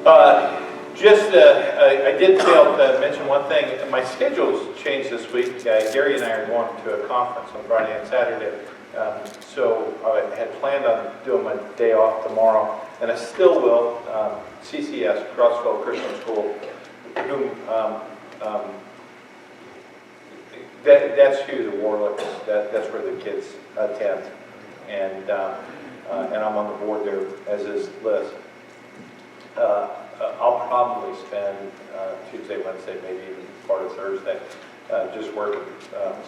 I did fail to mention one thing. My schedule's changed this week. Gary and I are going to a conference on Friday and Saturday. So I had planned on doing my day off tomorrow, and I still will. CCS, Crossville Christian School, whom that's who the Warlocks, that's where the kids attend. And I'm on the board there, as is Liz. I'll probably spend Tuesday, Wednesday, maybe even part of Thursday, just working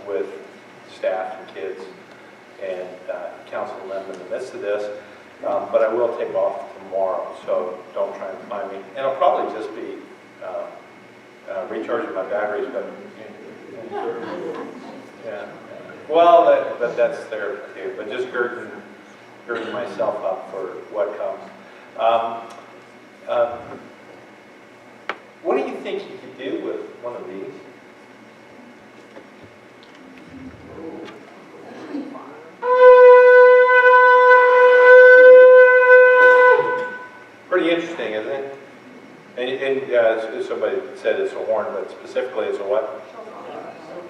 with staff and kids and counseling them in the midst of this. But I will take off tomorrow, so don't try and find me. And I'll probably just be recharging my batteries, but yeah. Well, that's there too, but just girding myself up for what comes. What do you think you could do with one of these? Pretty interesting, isn't it? And somebody said it's a horn, but specifically it's a what?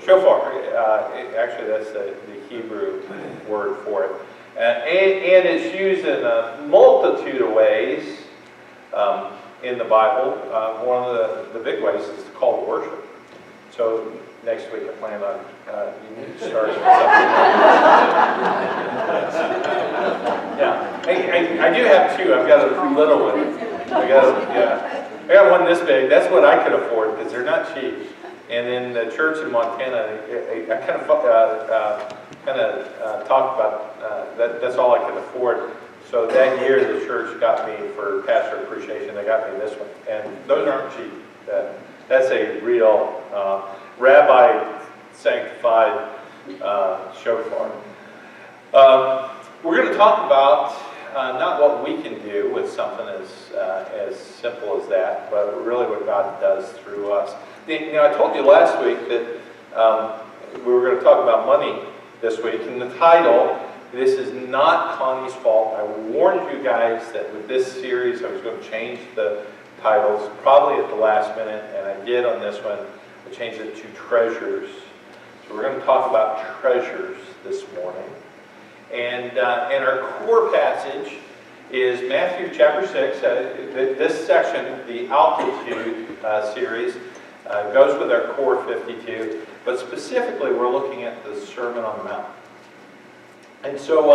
Shofar. Actually, that's the Hebrew word for it. And it's used in a multitude of ways in the Bible. One of the big ways is the call to worship. So next week I plan on starting something. Yeah, I do have two. I've got a little one. I got one this big. That's what I could afford because they're not cheap. And in the church in Montana, I kind of talked about that's all I could afford. So that year, the church got me for pastor appreciation. They got me this one, and those aren't cheap. That's a real rabbi sanctified shofar. We're going to talk about not what we can do with something as simple as that, but really what God does through us. You know, I told you last week that we were going to talk about money this week, and the title, this is not Connie's fault. I warned you guys that with this series I was going to change the titles probably at the last minute, and I did on this one. I changed it to treasures. So we're going to talk about treasures this morning. And our core passage is Matthew chapter 6. This section, the ALTtitude series, goes with our Core52. But specifically, we're looking at the Sermon on the Mount. And so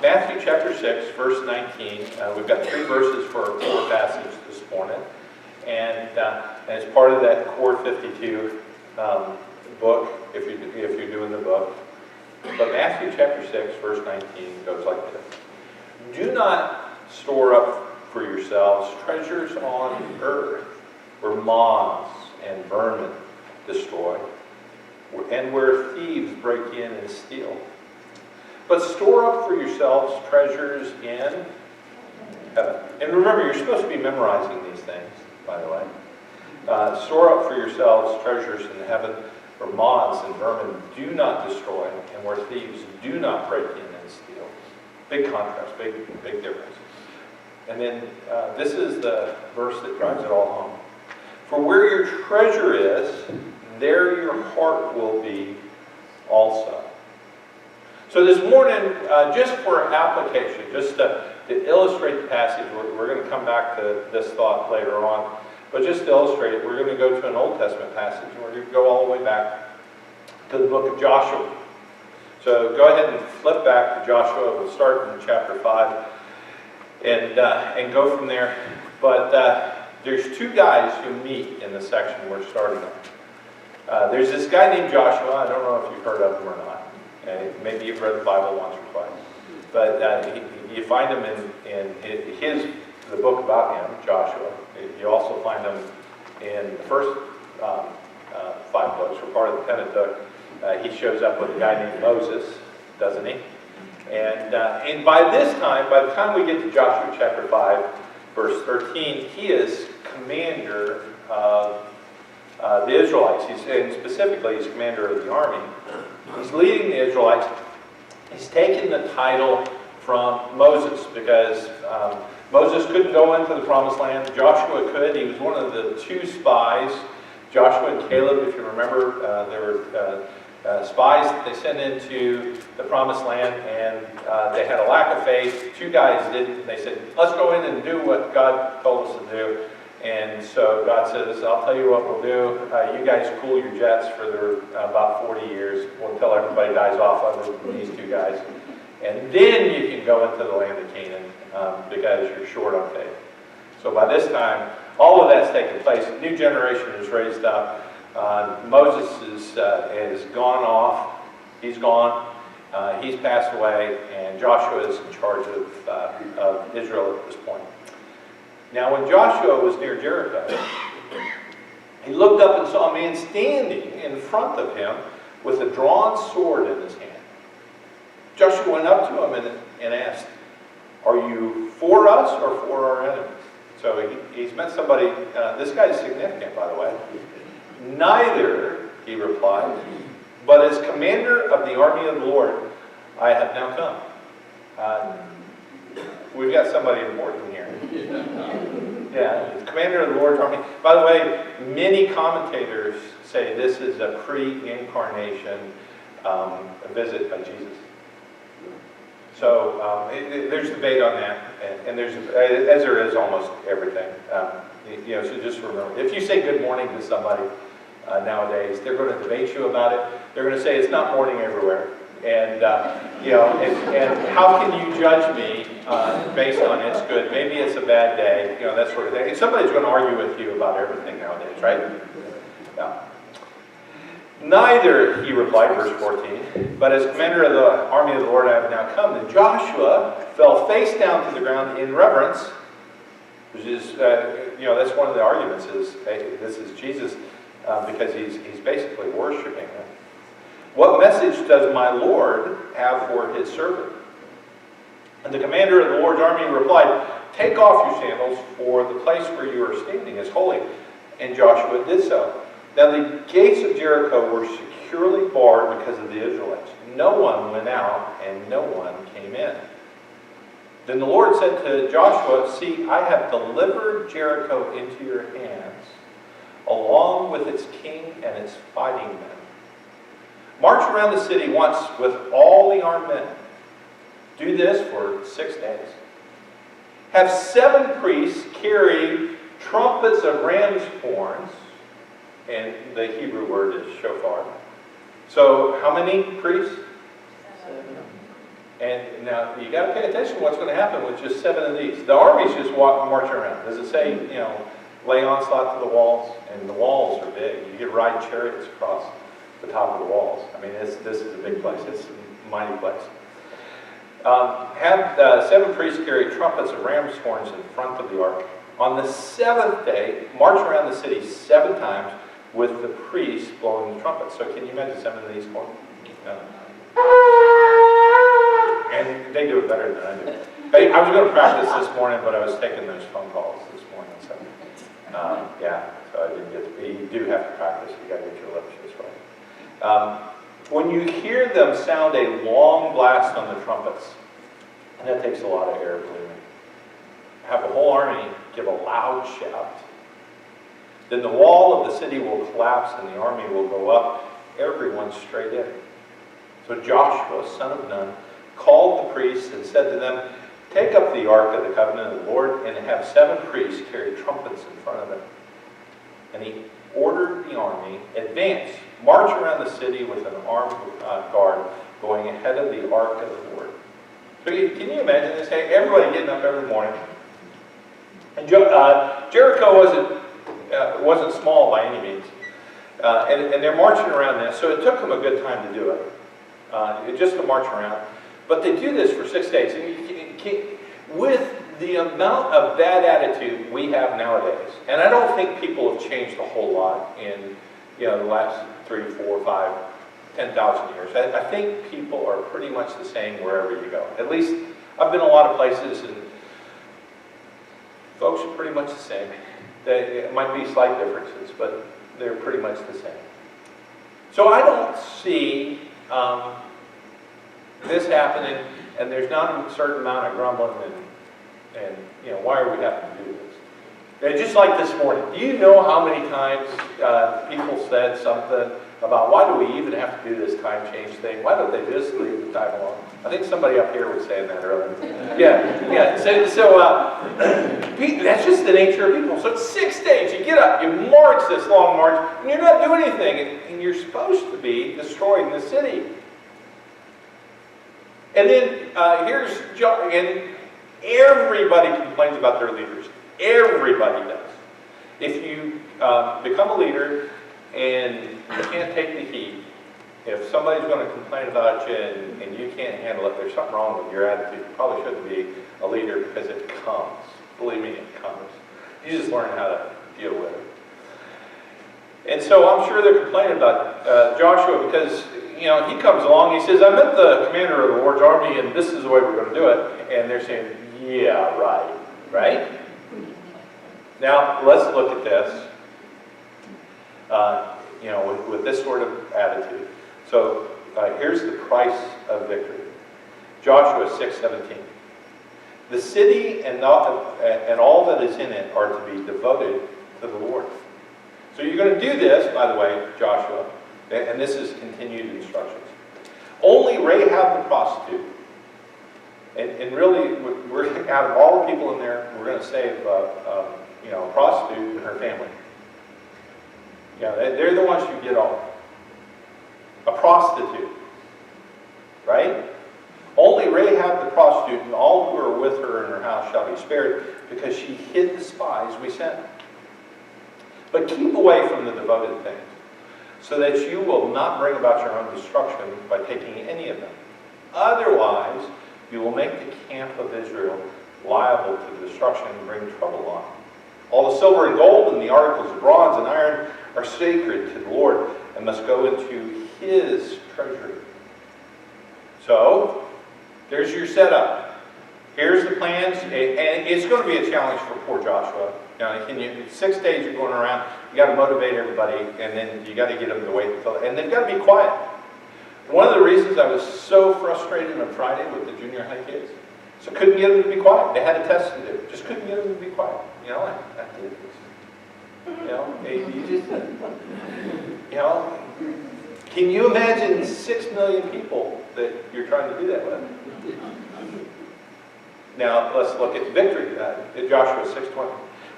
Matthew chapter 6, verse 19, we've got 3 verses for our core passage this morning. And as part of that Core52 book, if you're doing the book. But Matthew chapter 6, verse 19 goes like this. Do not store up for yourselves treasures on earth, where moths and vermin destroy, and where thieves break in and steal. But store up for yourselves treasures in heaven. And remember, you're supposed to be memorizing these things, by the way. Store up for yourselves treasures in heaven, where moths and vermin do not destroy, and where thieves do not break in and steal. Big contrast, big difference. And then this is the verse that drives it all home. For where your treasure is, there your heart will be also. So this morning, just for application, just to illustrate the passage, we're going to come back to this thought later on, but just to illustrate it, we're going to go to an Old Testament passage, and we're going to go all the way back to the book of Joshua. So go ahead and flip back to Joshua. We'll start in chapter 5 and go from there. But there's 2 guys who meet in the section we're starting on. There's this guy named Joshua. I don't know if you've heard of him or not. Maybe you've read the Bible once or twice. But you find him in the book about him, Joshua. You also find him in the first 5 books, or part of the Pentateuch. He shows up with a guy named Moses, doesn't he? And by the time we get to Joshua chapter 5, verse 13, he is commander of the Israelites. And specifically, he's commander of the army. He's leading the Israelites. He's taken the title from Moses because Moses couldn't go into the promised land. Joshua could. He was one of the 2 spies. Joshua and Caleb, if you remember, there were spies that they sent into the promised land, and they had a lack of faith. 2 guys didn't. They said, let's go in and do what God told us to do. And so God says, I'll tell you what we'll do. You guys cool your jets for about 40 years until everybody dies off other than these 2 guys. And then you can go into the land of Canaan because you're short on faith. So by this time, all of that's taken place. A new generation is raised up. Moses is gone off. He's gone. He's passed away. And Joshua is in charge of Israel at this point. Now, when Joshua was near Jericho, he looked up and saw a man standing in front of him with a drawn sword in his hand. Joshua went up to him and asked, are you for us or for our enemies? So he's met somebody, this guy's significant, by the way. Neither, he replied, but as commander of the army of the Lord, I have now come. We've got somebody important here. Yeah, the commander of the Lord's army. By the way, many commentators say this is a pre-incarnation visit by Jesus. So there's debate on that, and there's, as there is almost everything. So just remember, if you say good morning to somebody nowadays, they're going to debate you about it. They're going to say it's not morning everywhere, and and how can you judge me based on it's good? Maybe it's a bad day, that sort of thing. And somebody's going to argue with you about everything nowadays, right? Yeah. Neither, he replied, verse 14, but as commander of the army of the Lord I have now come. Then Joshua fell face down to the ground in reverence, which is, that's one of the arguments is, hey, this is Jesus, because he's basically worshiping him. What message does my Lord have for his servant? And the commander of the Lord's army replied, take off your sandals, for the place where you are standing is holy. And Joshua did so. Now the gates of Jericho were securely barred because of the Israelites. No one went out and no one came in. Then the Lord said to Joshua, see, I have delivered Jericho into your hands, along with its king and its fighting men. March around the city once with all the armed men. Do this for 6 days. Have 7 priests carry trumpets of ram's horns, and the Hebrew word is shofar. So how many priests? 7. And now you got to pay attention to what's going to happen with just 7 of these. The armies just marching around. Does it say, lay onslaught to the walls? And the walls are big. You could ride chariots across the top of the walls. I mean, this is a big place. It's a mighty place. Have 7 priests carry trumpets of ram's horns in front of the ark. On the 7th day, march around the city 7 times with the priests blowing the trumpets. So can you imagine 7 of these horns? And they do it better than I do. I was going to practice this morning, but I was taking those phone calls this morning. So so I didn't get to. You do have to practice. You got to get your lips just right. When you hear them sound a long blast on the trumpets, and that takes a lot of air, believe me, have the whole army give a loud shout. Then the wall of the city will collapse and the army will go up, everyone straight in. So Joshua, son of Nun, called the priests and said to them, take up the ark of the covenant of the Lord and have 7 priests carry trumpets in front of it. And he ordered the army, advance, march around the city with an armed guard going ahead of the ark of the Lord. So can you imagine this? Hey, everybody getting up every morning. And Jericho wasn't small by any means. And they're marching around this, so it took them a good time to do it. Just to march around. But they do this for 6 days. And with the amount of bad attitude we have nowadays, and I don't think people have changed a whole lot in the last 3, 4, 5, 10,000 years. I think people are pretty much the same wherever you go. At least I've been a lot of places, and folks are pretty much the same. It might be slight differences, but they're pretty much the same. So I don't see this happening, and there's not a certain amount of grumbling And, why are we having to do this? And just like this morning, do you know how many times people said something about why do we even have to do this time change thing? Why don't they just leave the time alone? I think somebody up here was saying that earlier. Yeah. So that's just the nature of people. So it's 6 days. You get up, you march this long march, and you're not doing anything. And you're supposed to be destroying the city. And then and everybody complains about their leaders. Everybody does. If you become a leader and you can't take the heat, if somebody's going to complain about you and you can't handle it, there's something wrong with your attitude. You probably shouldn't be a leader because it comes. Believe me, it comes. You just learn how to deal with it. And so I'm sure they're complaining about Joshua because, he comes along, he says, I met the commander of the Lord's army and this is the way we're going to do it. And they're saying, yeah, right? Now, let's look at this, with this sort of attitude. So, here's the price of victory. Joshua 6:17. The city and all that is in it are to be devoted to the Lord. So you're going to do this, by the way, Joshua, and this is continued instructions. Only Rahab the prostitute, and really, we're out of all the people in there, we're going to save a prostitute and her family. They're the ones who get off. A prostitute, right? Only Rahab the prostitute and all who are with her in her house shall be spared, because she hid the spies we sent. But keep away from the devoted things, so that you will not bring about your own destruction by taking any of them. Otherwise, you will make the camp of Israel liable to destruction and bring trouble on. All the silver and gold and the articles of bronze and iron are sacred to the Lord and must go into His treasury. So, there's your setup. Here's the plans, and it's going to be a challenge for poor Joshua. 6 days you're going around, you got to motivate everybody, and then you got to get them to wait until, and they've got to be quiet. One of the reasons I was so frustrated on Friday with the junior high kids, so couldn't get them to be quiet. They had a test to do, just couldn't get them to be quiet. I did this. Can you imagine 6 million people that you're trying to do that with? Now, let's look at victory, Joshua 6:20.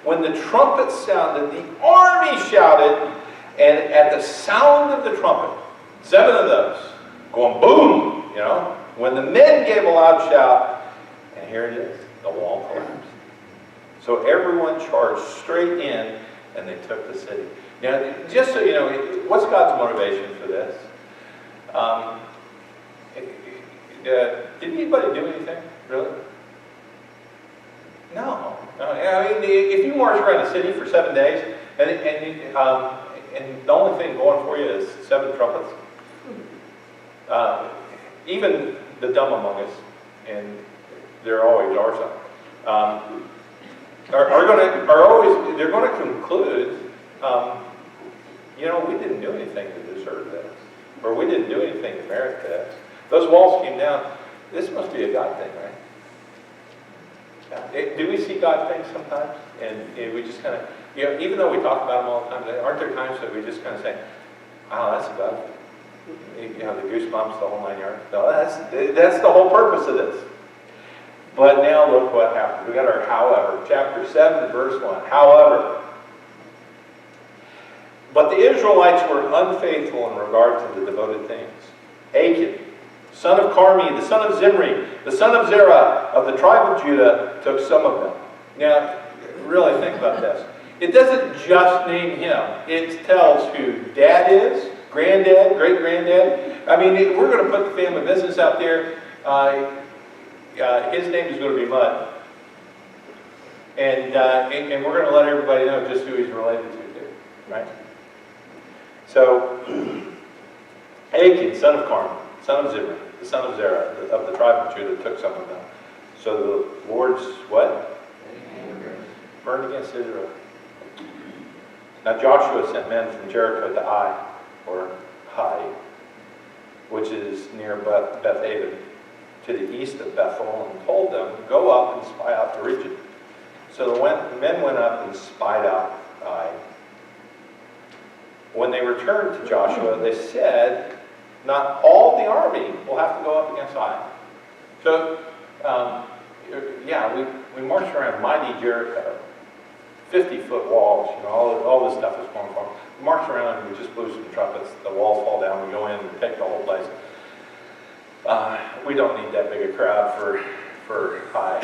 When the trumpet sounded, the army shouted, and at the sound of the trumpet, 7 of those, going boom, when the men gave a loud shout, and here it is, the wall collapsed. So everyone charged straight in, and they took the city. Now, just so you know, what's God's motivation for this? Did anybody do anything, really? No. I mean, if you march around the city for 7 days, and the only thing going for you is 7 trumpets, even the dumb among us, and there always are some, they're going to conclude, we didn't do anything to deserve this, or we didn't do anything to merit this. Those walls came down. This must be a God thing, right? Do we see God things sometimes? And we just kind of, even though we talk about them all the time, aren't there times that we just kind of say, oh, that's a God thing? The goosebumps, the whole 9 yards. No, that's the whole purpose of this. But now look what happened. We got our however. Chapter 7, verse 1. However, but the Israelites were unfaithful in regard to the devoted things. Achan, son of Carmi, the son of Zimri, the son of Zerah, of the tribe of Judah, took some of them. Now, really think about this. It doesn't just name him. It tells who dad is, granddad, great-granddad. I mean, we're going to put the family business out there. His name is going to be Mud. And we're going to let everybody know just who he's related to, too, right? So, Achan, son of Carmi, son of Zimri, the son of Zerah, of the tribe of Judah, took some of them. So the Lord's what? Burned against Israel. Now Joshua sent men from Jericho to Ai, or Hai, which is near Beth-Aven, to the east of Bethel and told them, "Go up and spy out the region." So the men went up and spied out Ai. When they returned to Joshua, they said, "Not all the army will have to go up against Ai." So, we marched around mighty Jericho, 50-foot walls, all this stuff is going for them. We marched around and we just blew some trumpets, the walls fall down, we go in and take the whole place. We don't need that big a crowd for Ai.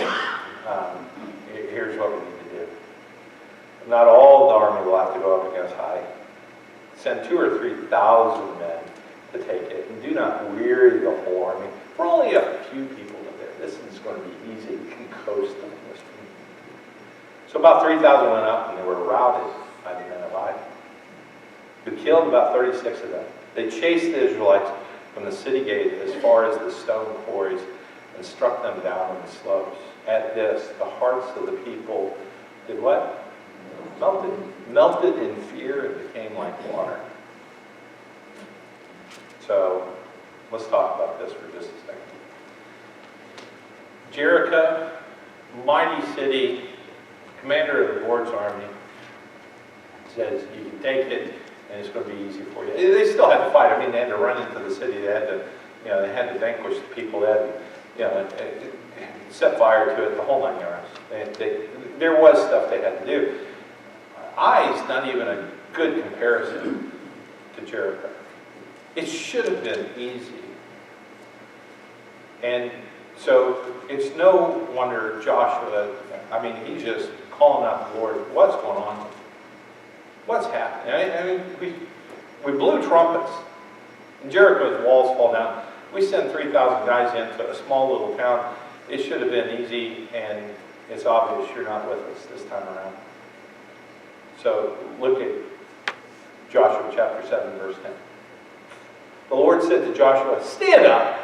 Here's what we need to do. Not all the army will have to go up against Ai. Send 2,000 or 3,000 men to take it, and do not weary the whole army. For only a few people there, this is going to be easy. You can coast on this. So about 3,000 went up, and they were routed by the men of Ai, who killed about 36 of them. They chased the Israelites from the city gate as far as the stone quarries and struck them down on the slopes. At this, the hearts of the people did what? Melted in fear and became like water. So let's talk about this for just a second. Jericho, mighty city, commander of the Lord's army, says you can take it and it's going to be easy for you. They still had to fight. I mean, they had to run into the city. They had to vanquish the people. They had to, set fire to it, the whole 9 yards. There was stuff they had to do. Ai is not even a good comparison to Jericho. It should have been easy. And so it's no wonder Joshua, he's just calling out the Lord, what's going on? What's happening? We blew trumpets. And Jericho's walls fall down. We send 3,000 guys into a small little town. It should have been easy, and it's obvious you're not with us this time around. So look at Joshua chapter 7, verse 10. The Lord said to Joshua, "Stand up.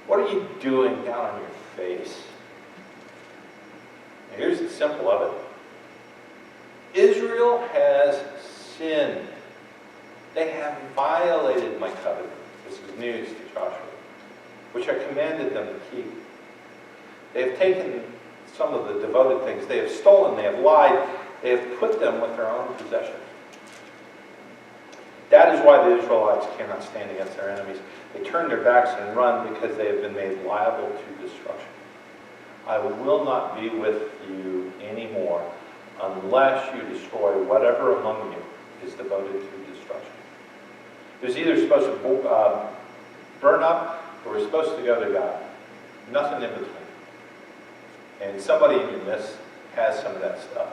What are you doing down on your face?" Now, here's the simple of it. Israel has sinned. They have violated my covenant. This is news to Joshua, which I commanded them to keep. They have taken some of the devoted things. They have stolen. They have lied. They have put them with their own possessions. That is why the Israelites cannot stand against their enemies. They turn their backs and run because they have been made liable to destruction. I will not be with you anymore unless you destroy whatever among you is devoted to destruction. It was either supposed to burn up or was supposed to go to God. Nothing in between. And somebody in your midst has some of that stuff.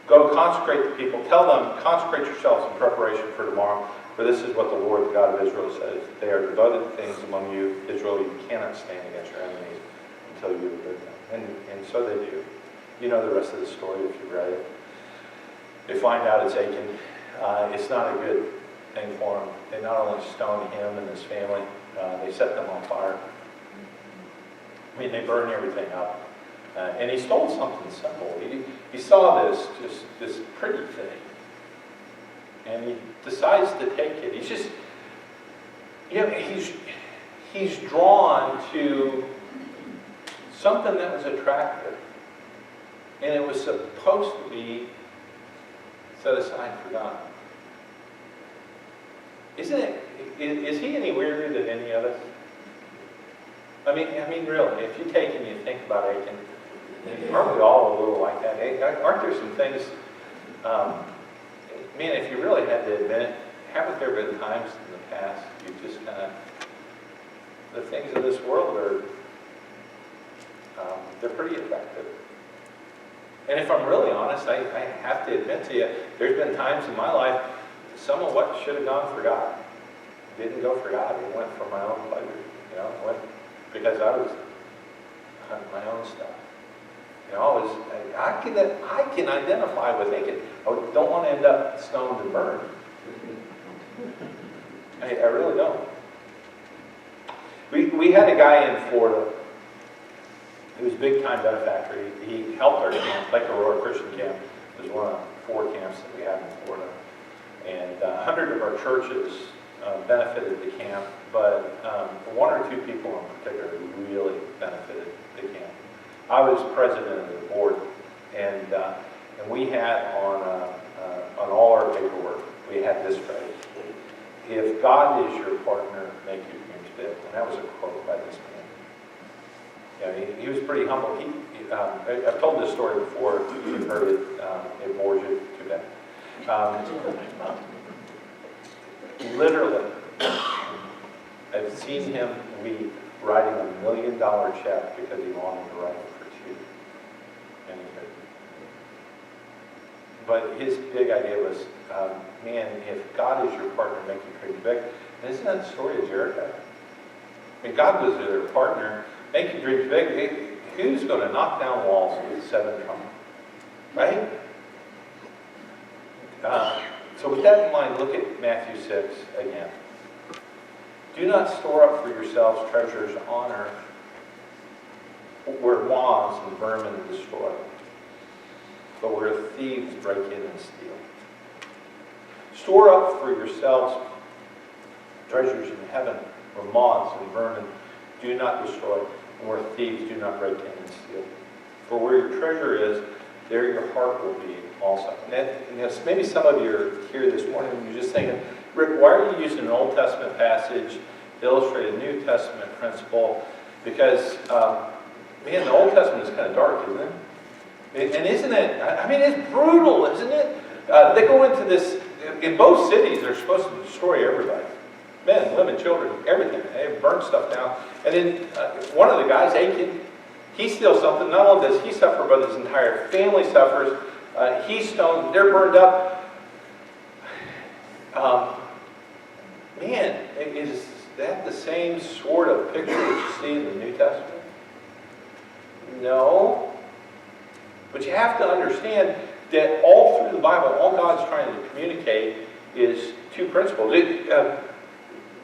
Go consecrate the people. Tell them, consecrate yourselves in preparation for tomorrow, for this is what the Lord, the God of Israel, says. They are devoted things among you, Israel. You cannot stand against your enemies until you rid them. And so they do. You know the rest of the story if you've read it. They find out it's Achan. It's not a good thing for him. They not only stone him and his family, they set them on fire. They burn everything up. And he stole something simple. He saw this pretty thing. And he decides to take it. He's just, he's drawn to something that was attractive. And it was supposed to be set aside for God. Is he any weirder than any of us? I mean, really, if you take and you think about Achan, aren't we all a little like that? Aren't there some things, if you really had to admit it, haven't there been times in the past you just kind of, the things of this world are, they're pretty attractive. And if I'm really honest, I have to admit to you, there's been times in my life, some of what should have gone for God didn't go for God. It went for my own pleasure. It went because I was hunting my own stuff. I can identify with Achan. I don't want to end up stoned and burned. I really don't. We had a guy in Florida who was a big-time benefactor. He helped our camp, Lake Aurora Christian Camp. It was one of 4 camps that we had in Florida. And 100 of our churches benefited the camp, but one or two people in particular really benefited the camp. I was president of the board, and we had on all our paperwork, we had this phrase: "If God is your partner, make your dreams big." And that was a quote by this man. He was pretty humble. I've told this story before. You've heard it. It bores you too bad. Literally, I've seen him weep writing $1 million check because he wanted to write it for two. And he couldn't. But his big idea was, man, if God is your partner, make your dreams big. And isn't that the story of Jericho? I mean, God was their partner. Make your dreams big. Who's going to knock down walls with 7 trumpets? Right? So with that in mind, look at Matthew 6 again. Do not store up for yourselves treasures on earth, where moths and vermin destroy, but where thieves break in and steal. Store up for yourselves treasures in heaven, where moths and vermin do not destroy, and where thieves do not break in and steal. For where your treasure is, there your heart will be also. And maybe some of you are here this morning and you're just thinking, Rick, why are you using an Old Testament passage to illustrate a New Testament principle? Because, man, the Old Testament is kind of dark, isn't it? And isn't it, I mean, it's brutal, isn't it? They go into this, in both cities, they're supposed to destroy everybody. Men, women, children, everything. They burn stuff down. And then one of the guys, Achan, he steals something. Not only does he suffer, but his entire family suffers. He's stoned. They're burned up. Man, is that the same sort of picture that you see in the New Testament? No. But you have to understand that all through the Bible, all God's trying to communicate is two principles.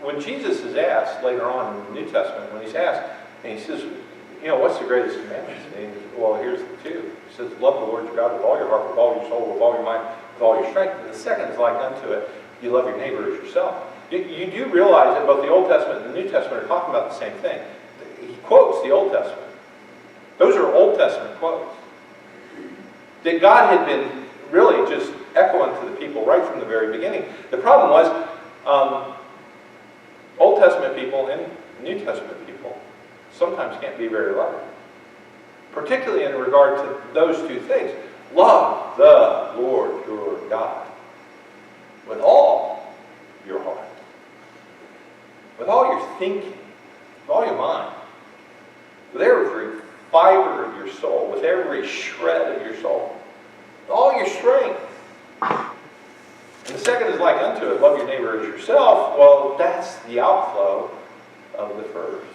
When Jesus is asked later on in the New Testament, when he's asked, and he says, what's the greatest commandment? Well, here's the two. He says, love the Lord your God with all your heart, with all your soul, with all your mind, with all your strength. And the second is like unto it, you love your neighbor as yourself. You do realize that both the Old Testament and the New Testament are talking about the same thing. He quotes the Old Testament. Those are Old Testament quotes. That God had been really just echoing to the people right from the very beginning. The problem was, Old Testament people and New Testament people sometimes can't be very loving. Particularly in regard to those two things. Love the Lord your God with all your heart, with all your thinking, with all your mind, with every fiber of your soul, with every shred of your soul, with all your strength. And the second is like unto it, love your neighbor as yourself. Well, that's the outflow of the first.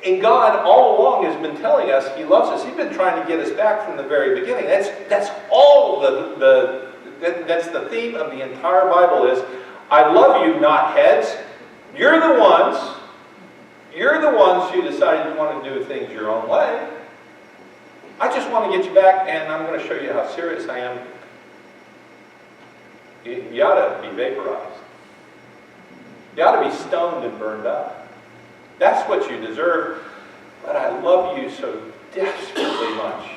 And God all along has been telling us He loves us. He's been trying to get us back from the very beginning. That's all that's the theme of the entire Bible is, I love you, not heads. You're the ones who decided you want to do things your own way. I just want to get you back, and I'm going to show you how serious I am. You ought to be vaporized. You ought to be stoned and burned up. That's what you deserve. But I love you so desperately much